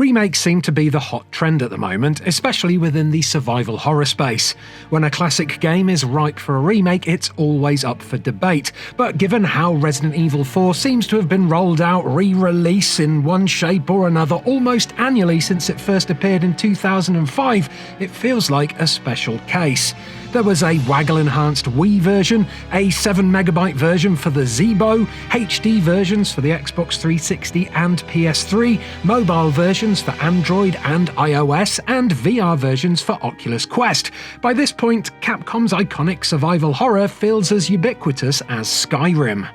Remakes seem to be the hot trend at the moment, especially within the survival horror space. When a classic game is ripe for a remake, it's always up for debate, but given how Resident Evil 4 seems to have been rolled out re-release in one shape or another almost annually since it first appeared in 2005, it feels like a special case. There was a Waggle-enhanced Wii version, a 7MB version for the Zeebo, HD versions for the Xbox 360 and PS3, mobile versions for Android and iOS, and VR versions for Oculus Quest. By this point, Capcom's iconic survival horror feels as ubiquitous as Skyrim.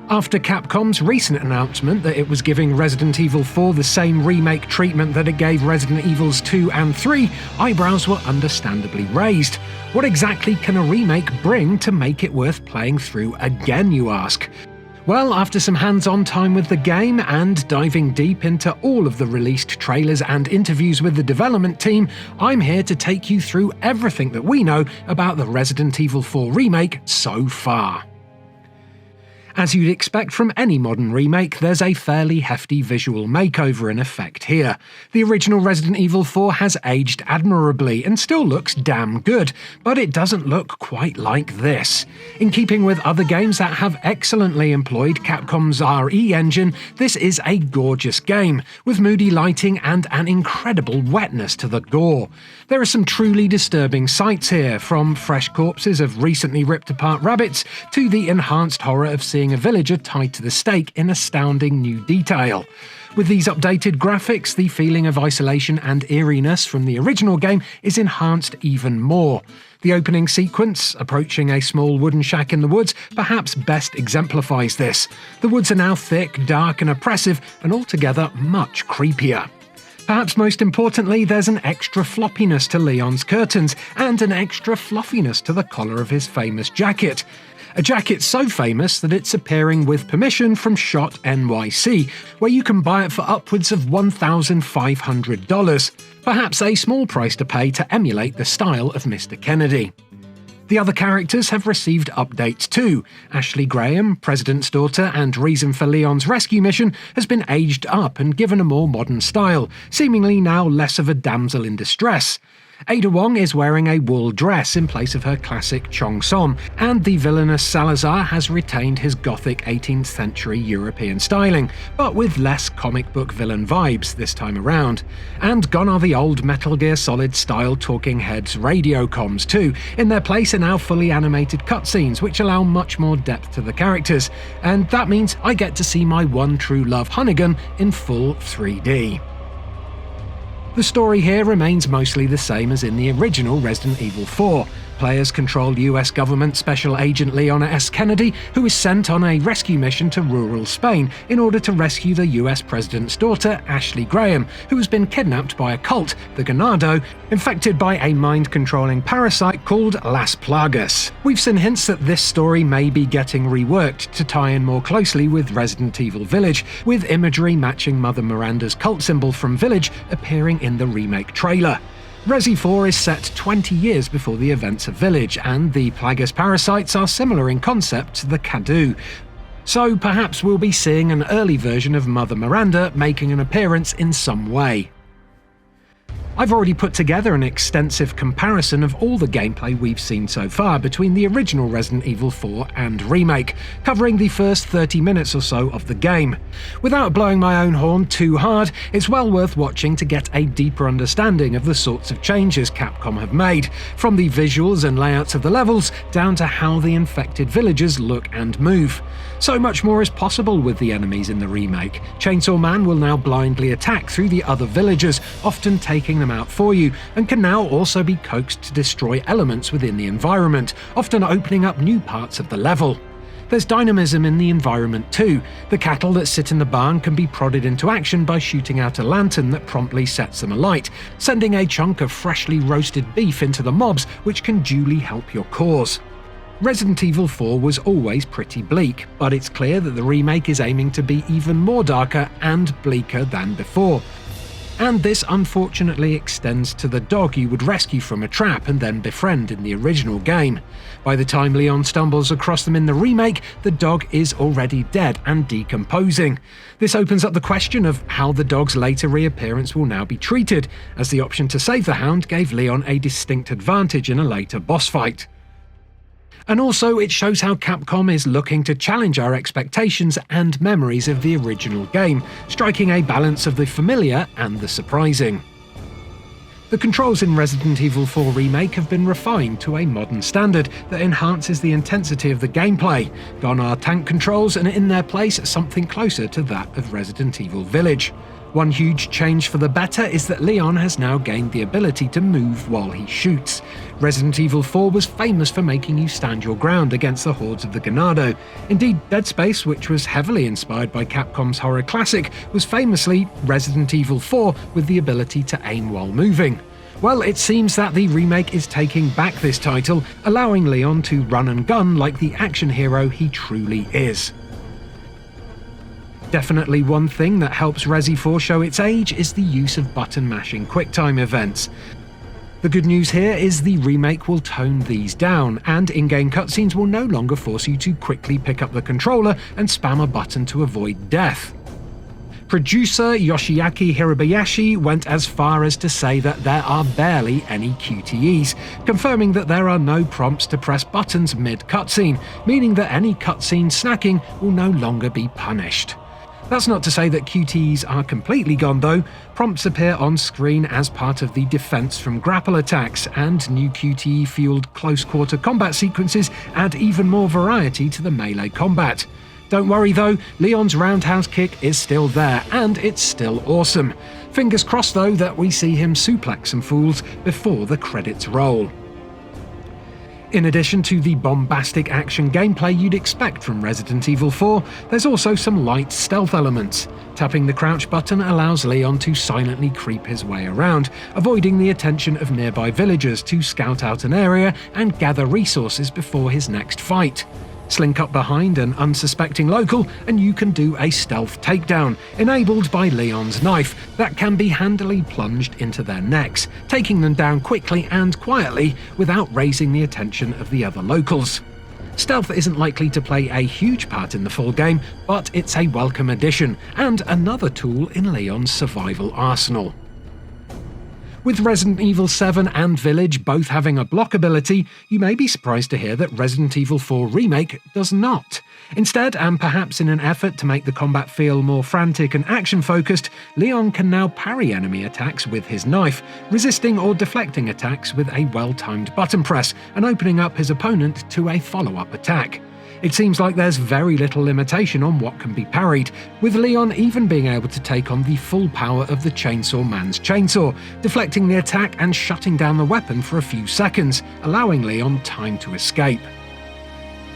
After Capcom's recent announcement that it was giving Resident Evil 4 the same remake treatment that it gave Resident Evils 2 and 3, eyebrows were understandably raised. What exactly can a remake bring to make it worth playing through again, you ask? Well, after some hands-on time with the game and diving deep into all of the released trailers and interviews with the development team, I'm here to take you through everything that we know about the Resident Evil 4 remake so far. As you'd expect from any modern remake, there's a fairly hefty visual makeover in effect here. The original Resident Evil 4 has aged admirably and still looks damn good, but it doesn't look quite like this. In keeping with other games that have excellently employed Capcom's RE engine, this is a gorgeous game, with moody lighting and an incredible wetness to the gore. There are some truly disturbing sights here, from fresh corpses of recently ripped apart rabbits to the enhanced horror of seeing a villager tied to the stake in astounding new detail. With these updated graphics, the feeling of isolation and eeriness from the original game is enhanced even more. The opening sequence, approaching a small wooden shack in the woods, perhaps best exemplifies this. The woods are now thick, dark and oppressive, and altogether much creepier. Perhaps most importantly, there's an extra floppiness to Leon's curtains, and an extra fluffiness to the collar of his famous jacket. A jacket so famous that it's appearing with permission from Shot NYC, where you can buy it for upwards of $1,500. Perhaps a small price to pay to emulate the style of Mr. Kennedy. The other characters have received updates too. Ashley Graham, President's daughter and reason for Leon's rescue mission, has been aged up and given a more modern style, seemingly now less of a damsel in distress. Ada Wong is wearing a wool dress in place of her classic Chong-som, and the villainous Salazar has retained his gothic 18th century European styling, but with less comic book villain vibes this time around. And gone are the old Metal Gear Solid style talking heads radio comms too. In their place are now fully animated cutscenes which allow much more depth to the characters, and that means I get to see my one true love Hunnigan in full 3D. The story here remains mostly the same as in the original Resident Evil 4. Players control US government Special Agent Leona S. Kennedy, who is sent on a rescue mission to rural Spain in order to rescue the US President's daughter, Ashley Graham, who has been kidnapped by a cult, the Ganado, infected by a mind-controlling parasite called Las Plagas. We've seen hints that this story may be getting reworked to tie in more closely with Resident Evil Village, with imagery matching Mother Miranda's cult symbol from Village appearing in the remake trailer. Resi 4 is set 20 years before the events of Village, and the Plagas parasites are similar in concept to the Cadu. So perhaps we'll be seeing an early version of Mother Miranda making an appearance in some way. I've already put together an extensive comparison of all the gameplay we've seen so far between the original Resident Evil 4 and Remake, covering the first 30 minutes or so of the game. Without blowing my own horn too hard, it's well worth watching to get a deeper understanding of the sorts of changes Capcom have made, from the visuals and layouts of the levels down to how the infected villagers look and move. So much more is possible with the enemies in the remake. Chainsaw Man will now blindly attack through the other villagers, often taking them out for you, and can now also be coaxed to destroy elements within the environment, often opening up new parts of the level. There's dynamism in the environment too. The cattle that sit in the barn can be prodded into action by shooting out a lantern that promptly sets them alight, sending a chunk of freshly roasted beef into the mobs, which can duly help your cause. Resident Evil 4 was always pretty bleak, but it's clear that the remake is aiming to be even more darker and bleaker than before. And this unfortunately extends to the dog you would rescue from a trap and then befriend in the original game. By the time Leon stumbles across them in the remake, the dog is already dead and decomposing. This opens up the question of how the dog's later reappearance will now be treated, as the option to save the hound gave Leon a distinct advantage in a later boss fight. And also, it shows how Capcom is looking to challenge our expectations and memories of the original game, striking a balance of the familiar and the surprising. The controls in Resident Evil 4 Remake have been refined to a modern standard that enhances the intensity of the gameplay. Gone are tank controls, and in their place something closer to that of Resident Evil Village. One huge change for the better is that Leon has now gained the ability to move while he shoots. Resident Evil 4 was famous for making you stand your ground against the hordes of the Ganado. Indeed, Dead Space, which was heavily inspired by Capcom's horror classic, was famously Resident Evil 4 with the ability to aim while moving. Well, it seems that the remake is taking back this title, allowing Leon to run and gun like the action hero he truly is. Definitely one thing that helps Resi 4 show its age is the use of button mashing QuickTime events. The good news here is the remake will tone these down, and in-game cutscenes will no longer force you to quickly pick up the controller and spam a button to avoid death. Producer Yoshiaki Hirabayashi went as far as to say that there are barely any QTEs, confirming that there are no prompts to press buttons mid-cutscene, meaning that any cutscene snacking will no longer be punished. That's not to say that QTEs are completely gone though. Prompts appear on screen as part of the defense from grapple attacks, and new QTE-fueled close-quarter combat sequences add even more variety to the melee combat. Don't worry though, Leon's roundhouse kick is still there, and it's still awesome. Fingers crossed though that we see him suplex some fools before the credits roll. In addition to the bombastic action gameplay you'd expect from Resident Evil 4, there's also some light stealth elements. Tapping the crouch button allows Leon to silently creep his way around, avoiding the attention of nearby villagers to scout out an area and gather resources before his next fight. Slink up behind an unsuspecting local and you can do a stealth takedown, enabled by Leon's knife, that can be handily plunged into their necks, taking them down quickly and quietly without raising the attention of the other locals. Stealth isn't likely to play a huge part in the full game, but it's a welcome addition, and another tool in Leon's survival arsenal. With Resident Evil 7 and Village both having a block ability, you may be surprised to hear that Resident Evil 4 Remake does not. Instead, and perhaps in an effort to make the combat feel more frantic and action-focused, Leon can now parry enemy attacks with his knife, resisting or deflecting attacks with a well-timed button press, and opening up his opponent to a follow-up attack. It seems like there's very little limitation on what can be parried, with Leon even being able to take on the full power of the Chainsaw Man's chainsaw, deflecting the attack and shutting down the weapon for a few seconds, allowing Leon time to escape.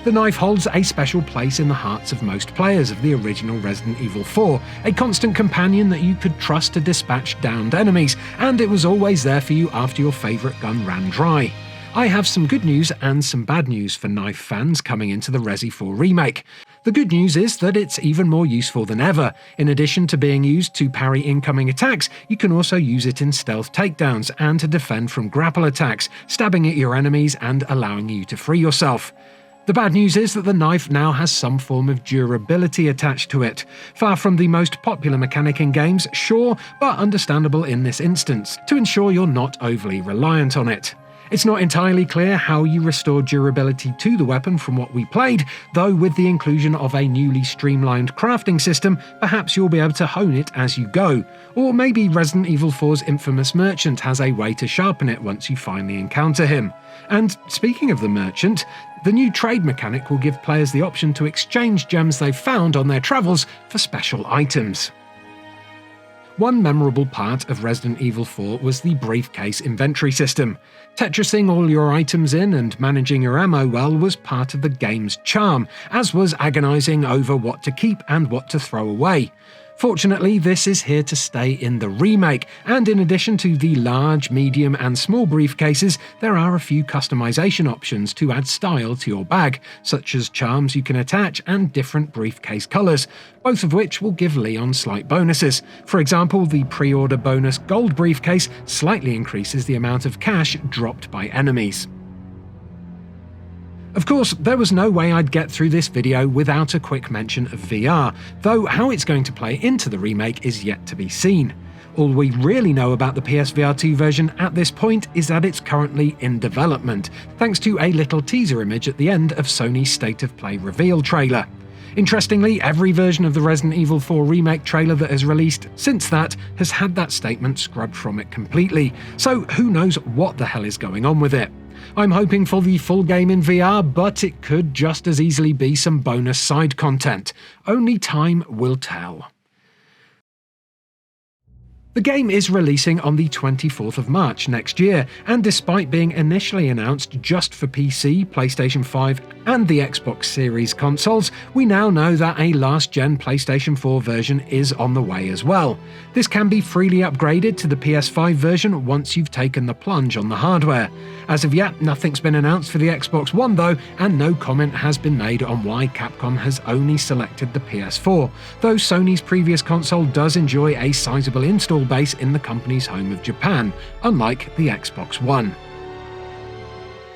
The knife holds a special place in the hearts of most players of the original Resident Evil 4, a constant companion that you could trust to dispatch downed enemies, and it was always there for you after your favourite gun ran dry. I have some good news and some bad news for knife fans coming into the Resi 4 Remake. The good news is that it's even more useful than ever. In addition to being used to parry incoming attacks, you can also use it in stealth takedowns and to defend from grapple attacks, stabbing at your enemies and allowing you to free yourself. The bad news is that the knife now has some form of durability attached to it. Far from the most popular mechanic in games, sure, but understandable in this instance, to ensure you're not overly reliant on it. It's not entirely clear how you restore durability to the weapon from what we played, though with the inclusion of a newly streamlined crafting system, perhaps you'll be able to hone it as you go. Or maybe Resident Evil 4's infamous merchant has a way to sharpen it once you finally encounter him. And speaking of the merchant, the new trade mechanic will give players the option to exchange gems they've found on their travels for special items. One memorable part of Resident Evil 4 was the briefcase inventory system. Tetrising all your items in and managing your ammo well was part of the game's charm, as was agonising over what to keep and what to throw away. Fortunately, this is here to stay in the remake, and in addition to the large, medium and small briefcases, there are a few customization options to add style to your bag, such as charms you can attach and different briefcase colours, both of which will give Leon slight bonuses. For example, the pre-order bonus gold briefcase slightly increases the amount of cash dropped by enemies. Of course, there was no way I'd get through this video without a quick mention of VR, though how it's going to play into the remake is yet to be seen. All we really know about the PSVR 2 version at this point is that it's currently in development, thanks to a little teaser image at the end of Sony's State of Play reveal trailer. Interestingly, every version of the Resident Evil 4 remake trailer that has released since that has had that statement scrubbed from it completely, so who knows what the hell is going on with it. I'm hoping for the full game in VR, but it could just as easily be some bonus side content. Only time will tell. The game is releasing on the 24th of March next year, and despite being initially announced just for PC, PlayStation 5 and the Xbox Series consoles, we now know that a last-gen PlayStation 4 version is on the way as well. This can be freely upgraded to the PS5 version once you've taken the plunge on the hardware. As of yet, nothing's been announced for the Xbox One though, and no comment has been made on why Capcom has only selected the PS4, though Sony's previous console does enjoy a sizable install base in the company's home of Japan, unlike the Xbox One.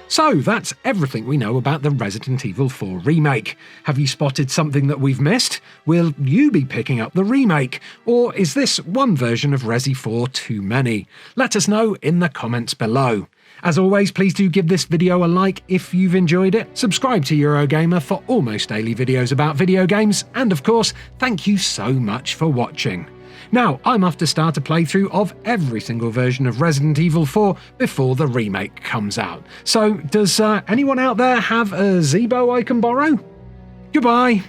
So that's everything we know about the Resident Evil 4 remake. Have you spotted something that we've missed? Will you be picking up the remake? Or is this one version of Resi 4 too many? Let us know in the comments below. As always, please do give this video a like if you've enjoyed it, subscribe to Eurogamer for almost daily videos about video games, and of course, thank you so much for watching. Now, I'm off to start a playthrough of every single version of Resident Evil 4 before the remake comes out. So, does anyone out there have a Zeebo I can borrow? Goodbye!